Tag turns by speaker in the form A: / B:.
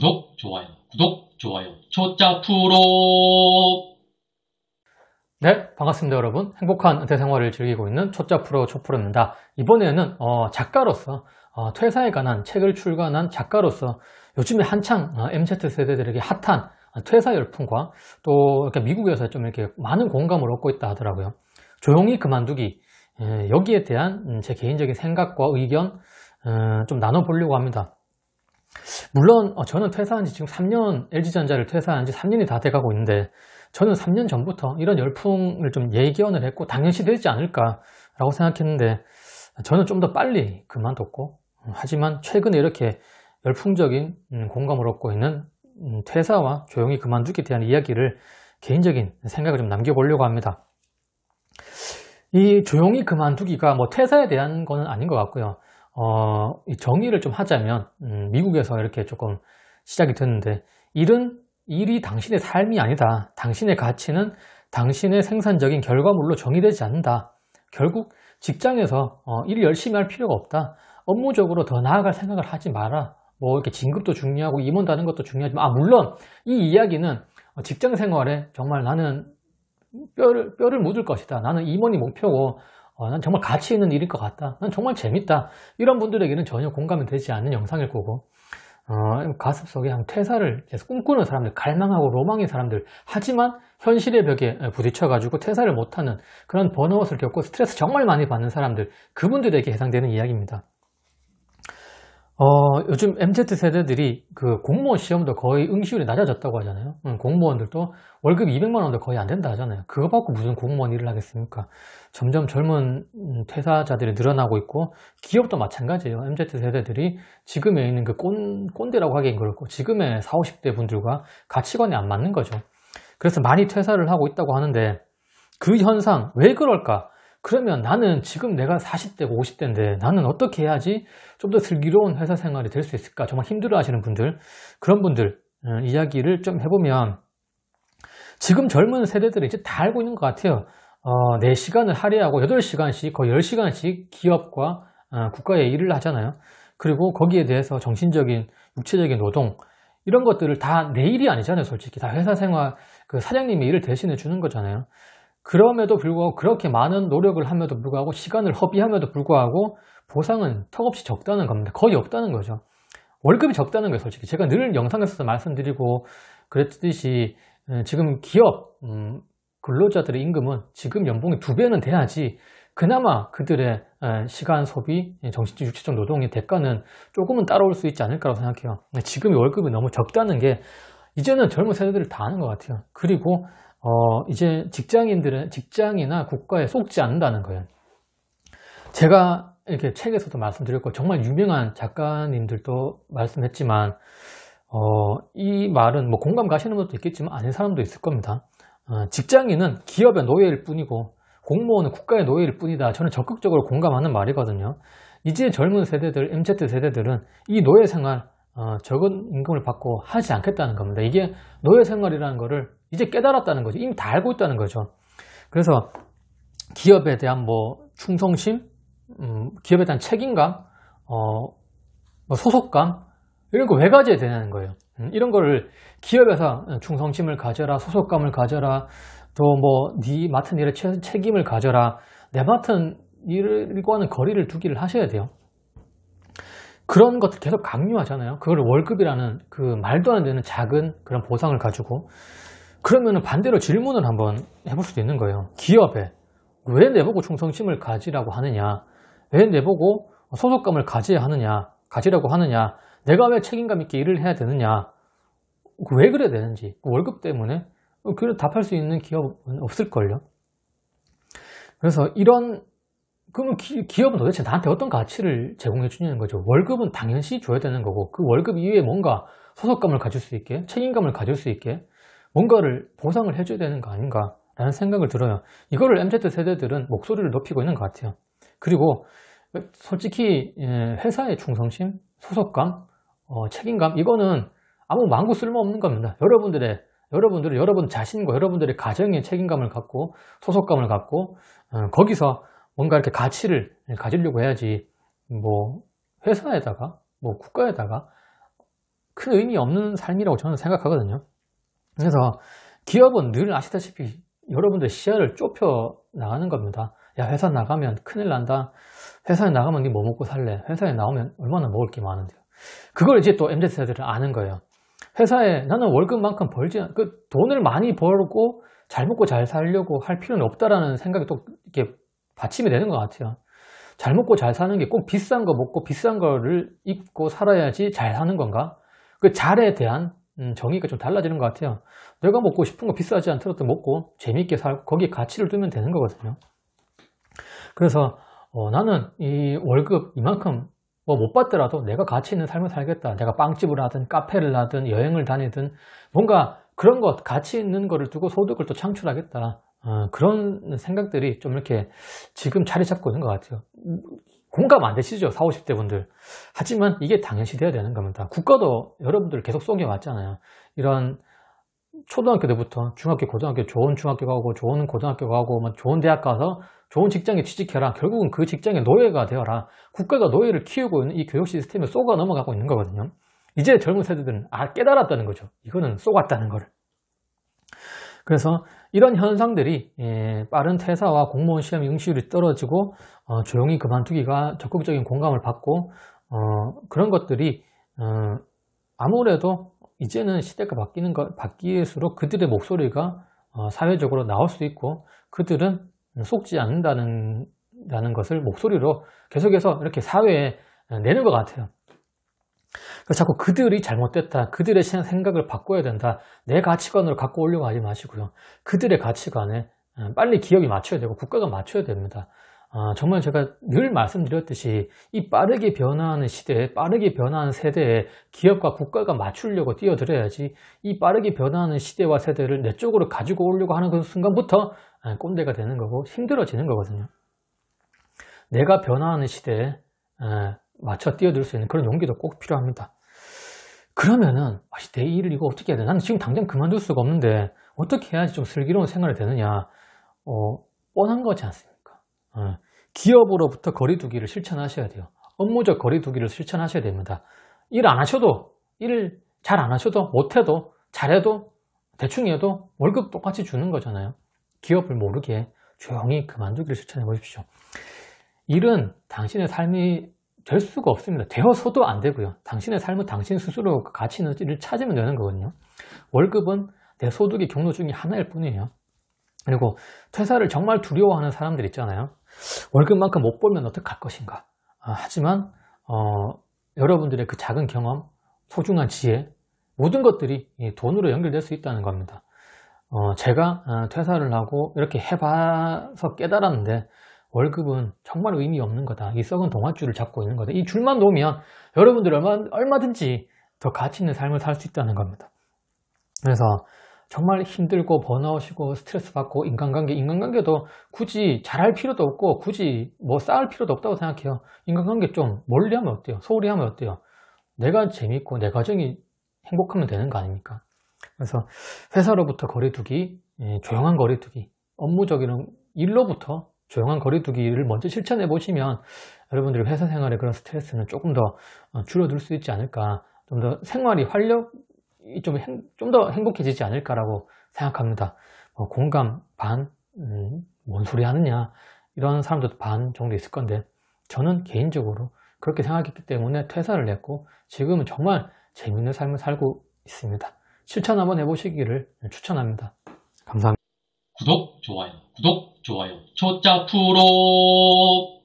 A: 구독, 좋아요, 초짜 프로.
B: 네, 반갑습니다 여러분. 행복한 은퇴 생활을 즐기고 있는 초짜 프로 초프로입니다. 이번에는 작가로서 퇴사에 관한 책을 출간한 작가로서 요즘에 한창 MZ세대들에게 핫한 퇴사 열풍과 또 이렇게 미국에서 좀 이렇게 많은 공감을 얻고 있다 하더라고요. 조용히 그만두기, 여기에 대한 제 개인적인 생각과 의견 좀 나눠보려고 합니다. 물론 저는 퇴사한 지 지금 3년, LG전자를 퇴사한 지 3년이 다 돼가고 있는데 저는 3년 전부터 이런 열풍을 좀 예견을 했고 당연시 되지 않을까라고 생각했는데 저는 좀 더 빨리 그만뒀고, 하지만 최근에 이렇게 열풍적인 공감을 얻고 있는 퇴사와 조용히 그만두기에 대한 이야기를, 개인적인 생각을 좀 남겨보려고 합니다. 이 조용히 그만두기가 뭐 퇴사에 대한 거는 아닌 것 같고요. 이 정의를 좀 하자면 미국에서 이렇게 조금 시작이 됐는데, 일이 당신의 삶이 아니다. 당신의 가치는 당신의 생산적인 결과물로 정의되지 않는다. 결국 직장에서 일 열심히 할 필요가 없다. 업무적으로 더 나아갈 생각을 하지 마라. 뭐 이렇게 진급도 중요하고 임원 다는 것도 중요하지만, 물론 이 이야기는 직장 생활에 정말 나는 뼈를 묻을 것이다. 나는 임원이 목표고 난 정말 가치 있는 일일 것 같다. 난 정말 재밌다. 이런 분들에게는 전혀 공감이 되지 않는 영상일 거고, 가슴속에 한 퇴사를 계속 꿈꾸는 사람들, 갈망하고 로망인 사람들, 하지만 현실의 벽에 부딪혀가지고 퇴사를 못하는 그런 번아웃을 겪고 스트레스 정말 많이 받는 사람들, 그분들에게 해당되는 이야기입니다. 요즘 MZ세대들이 그 공무원 시험도 거의 응시율이 낮아졌다고 하잖아요. 공무원들도 월급 200만 원도 거의 안 된다 하잖아요. 그거 받고 무슨 공무원 일을 하겠습니까? 점점 젊은 퇴사자들이 늘어나고 있고, 기업도 마찬가지예요. MZ세대들이 지금에 있는 그 꼰대라고 하기엔 그렇고, 지금의 40, 50대 분들과 가치관이 안 맞는 거죠. 그래서 많이 퇴사를 하고 있다고 하는데, 그 현상 왜 그럴까? 그러면 나는 지금 내가 40대고 50대인데 나는 어떻게 해야지 좀 더 슬기로운 회사 생활이 될 수 있을까? 정말 힘들어 하시는 분들, 그런 분들 이야기를 좀 해보면, 지금 젊은 세대들이 이제 다 알고 있는 것 같아요. 내 시간을 할애하고 8시간씩, 거의 10시간씩 기업과 국가에 일을 하잖아요. 그리고 거기에 대해서 정신적인, 육체적인 노동, 이런 것들을 다 내 일이 아니잖아요. 솔직히 다 회사 생활, 그 사장님의 일을 대신해 주는 거잖아요. 그럼에도 불구하고, 그렇게 많은 노력을 함에도 불구하고, 시간을 허비함에도 불구하고 보상은 턱없이 적다는 겁니다. 거의 없다는 거죠. 월급이 적다는 거예요. 솔직히 제가 늘 영상에서 말씀드리고 그랬듯이, 지금 기업 근로자들의 임금은 지금 연봉이 2배는 돼야지 그나마 그들의 시간 소비, 정신적, 육체적 노동의 대가는 조금은 따라올 수 있지 않을까라고 생각해요. 지금의 월급이 너무 적다는 게 이제는 젊은 세대들을 다 아는 것 같아요. 그리고 이제 직장인들은 직장이나 국가에 속지 않는다는 거예요. 제가 이렇게 책에서도 말씀드렸고, 정말 유명한 작가님들도 말씀했지만, 이 말은 뭐 공감 가시는 분도 있겠지만 아닌 사람도 있을 겁니다. 직장인은 기업의 노예일 뿐이고 공무원은 국가의 노예일 뿐이다. 저는 적극적으로 공감하는 말이거든요. 이제 젊은 세대들, MZ 세대들은 이 노예 생활, 적은 임금을 받고 하지 않겠다는 겁니다. 이게 노예 생활이라는 거를 이제 깨달았다는 거죠. 이미 다 알고 있다는 거죠. 그래서 기업에 대한 뭐 충성심, 기업에 대한 책임감, 뭐 소속감, 이런 거 왜 가져야 되냐는 거예요. 이런 거를 기업에서 충성심을 가져라, 소속감을 가져라, 또 뭐 네 맡은 일에 책임을 가져라, 내 맡은 일과는 거리를 두기를 하셔야 돼요. 그런 것들 계속 강요하잖아요. 그걸 월급이라는 그 말도 안 되는 작은 그런 보상을 가지고. 그러면은 반대로 질문을 한번 해볼 수도 있는 거예요. 기업에 왜 내보고 충성심을 가지라고 하느냐? 왜 내보고 소속감을 가지라고 하느냐? 내가 왜 책임감 있게 일을 해야 되느냐? 왜 그래야 되는지, 월급 때문에? 그걸 답할 수 있는 기업은 없을걸요. 그래서 그러면 기업은 도대체 나한테 어떤 가치를 제공해 주냐는 거죠. 월급은 당연시 줘야 되는 거고, 그 월급 이후에 뭔가 소속감을 가질 수 있게, 책임감을 가질 수 있게 뭔가를 보상을 해줘야 되는 거 아닌가라는 생각을 들어요. 이거를 MZ세대들은 목소리를 높이고 있는 것 같아요. 그리고 솔직히 회사의 충성심, 소속감, 책임감, 이거는 아무 망구 쓸모없는 겁니다. 여러분들은 여러분 자신과 여러분들의 가정의 책임감을 갖고, 소속감을 갖고, 거기서 뭔가 이렇게 가치를 가지려고 해야지, 뭐 회사에다가 뭐 국가에다가 큰 의미 없는 삶이라고 저는 생각하거든요. 그래서 기업은 늘 아시다시피 여러분들 시야를 좁혀 나가는 겁니다. 야, 회사 나가면 큰일 난다. 회사에 나가면 니 뭐 먹고 살래? 회사에 나오면 얼마나 먹을 게 많은데요. 그걸 이제 또 MZ세대들은 아는 거예요. 회사에 나는 월급만큼 돈을 많이 벌고 잘 먹고 잘 살려고 할 필요는 없다라는 생각이 또 이렇게 받침이 되는 것 같아요. 잘 먹고 잘 사는 게 꼭 비싼 거 먹고 비싼 거를 입고 살아야지 잘 사는 건가? 그 잘에 대한 정의가 좀 달라지는 것 같아요. 내가 먹고 싶은 거 비싸지 않더라도 먹고 재미있게 살고 거기에 가치를 두면 되는 거거든요. 그래서 나는 이 월급 이만큼 뭐 못 받더라도 내가 가치 있는 삶을 살겠다. 내가 빵집을 하든 카페를 하든 여행을 다니든 뭔가 그런 것 가치 있는 거를 두고 소득을 또 창출하겠다. 그런 생각들이 좀 이렇게 지금 자리 잡고 있는 것 같아요. 공감 안 되시죠? 40, 50대 분들. 하지만 이게 당연시 돼야 되는 겁니다. 국가도 여러분들 계속 속여왔잖아요. 이런 초등학교 때부터 중학교, 고등학교, 좋은 중학교 가고 좋은 고등학교 가고 좋은 대학 가서 좋은 직장에 취직해라. 결국은 그 직장의 노예가 되어라. 국가가 노예를 키우고 있는 이 교육 시스템에 쏘가 넘어가고 있는 거거든요. 이제 젊은 세대들은 깨달았다는 거죠. 이거는 쏘갔다는 거를. 그래서 이런 현상들이 빠른 퇴사와 공무원 시험 응시율이 떨어지고 조용히 그만두기가 적극적인 공감을 받고 그런 것들이 아무래도 이제는 시대가 바뀔수록 그들의 목소리가 사회적으로 나올 수 있고 그들은 속지 않는다는 것을 목소리로 계속해서 이렇게 사회에 내는 것 같아요. 그래서 자꾸 그들이 잘못됐다, 그들의 생각을 바꿔야 된다, 내 가치관으로 갖고 오려고 하지 마시고요. 그들의 가치관에 빨리 기업이 맞춰야 되고 국가가 맞춰야 됩니다. 정말 제가 늘 말씀드렸듯이 이 빠르게 변화하는 시대에, 빠르게 변화하는 세대에 기업과 국가가 맞추려고 뛰어들어야지 이 빠르게 변화하는 시대와 세대를 내 쪽으로 가지고 오려고 하는 그 순간부터 꼰대가 되는 거고 힘들어지는 거거든요. 내가 변화하는 시대에 맞춰 뛰어들 수 있는 그런 용기도 꼭 필요합니다. 그러면은 내 일을 이거 어떻게 해야 돼? 나는 지금 당장 그만둘 수가 없는데 어떻게 해야지 좀 슬기로운 생활이 되느냐? 뻔한 거지 않습니까? 기업으로부터 거리두기를 실천하셔야 돼요. 업무적 거리두기를 실천하셔야 됩니다. 일 안 하셔도, 일 잘 안 하셔도, 못해도, 잘해도, 대충 해도 월급 똑같이 주는 거잖아요. 기업을 모르게 조용히 그만두기를 실천해 보십시오. 일은 당신의 삶이 될 수가 없습니다. 되어서도 안 되고요. 당신의 삶은 당신 스스로 가치 있는 일을 찾으면 되는 거거든요. 월급은 내 소득의 경로 중에 하나일 뿐이에요. 그리고 퇴사를 정말 두려워하는 사람들 있잖아요. 월급만큼 못 벌면 어떡할 것인가. 하지만 여러분들의 그 작은 경험, 소중한 지혜, 모든 것들이 돈으로 연결될 수 있다는 겁니다. 제가 퇴사를 하고 이렇게 해봐서 깨달았는데 월급은 정말 의미 없는 거다. 이 썩은 동아줄을 잡고 있는 거다. 이 줄만 놓으면 여러분들 얼마든지 더 가치 있는 삶을 살 수 있다는 겁니다. 그래서 정말 힘들고 번아웃이고 스트레스 받고 인간관계도 굳이 잘할 필요도 없고 굳이 뭐 쌓을 필요도 없다고 생각해요. 인간관계 좀 멀리 하면 어때요? 소홀히 하면 어때요? 내가 재밌고 내 가정이 행복하면 되는 거 아닙니까? 그래서 회사로부터 거리두기, 조용한 거리두기, 업무적인 일로부터 조용한 거리두기를 먼저 실천해 보시면 여러분들의 회사 생활의 그런 스트레스는 조금 더 줄어들 수 있지 않을까, 좀 더 생활이 좀 더 행복해지지 않을까라고 생각합니다. 공감 반, 뭔 소리 하느냐 이런 사람들도 반 정도 있을 건데 저는 개인적으로 그렇게 생각했기 때문에 퇴사를 했고 지금은 정말 재밌는 삶을 살고 있습니다. 실천 한번 해보시기를 추천합니다. 감사합니다.
A: 구독, 좋아요, 초짜 프로.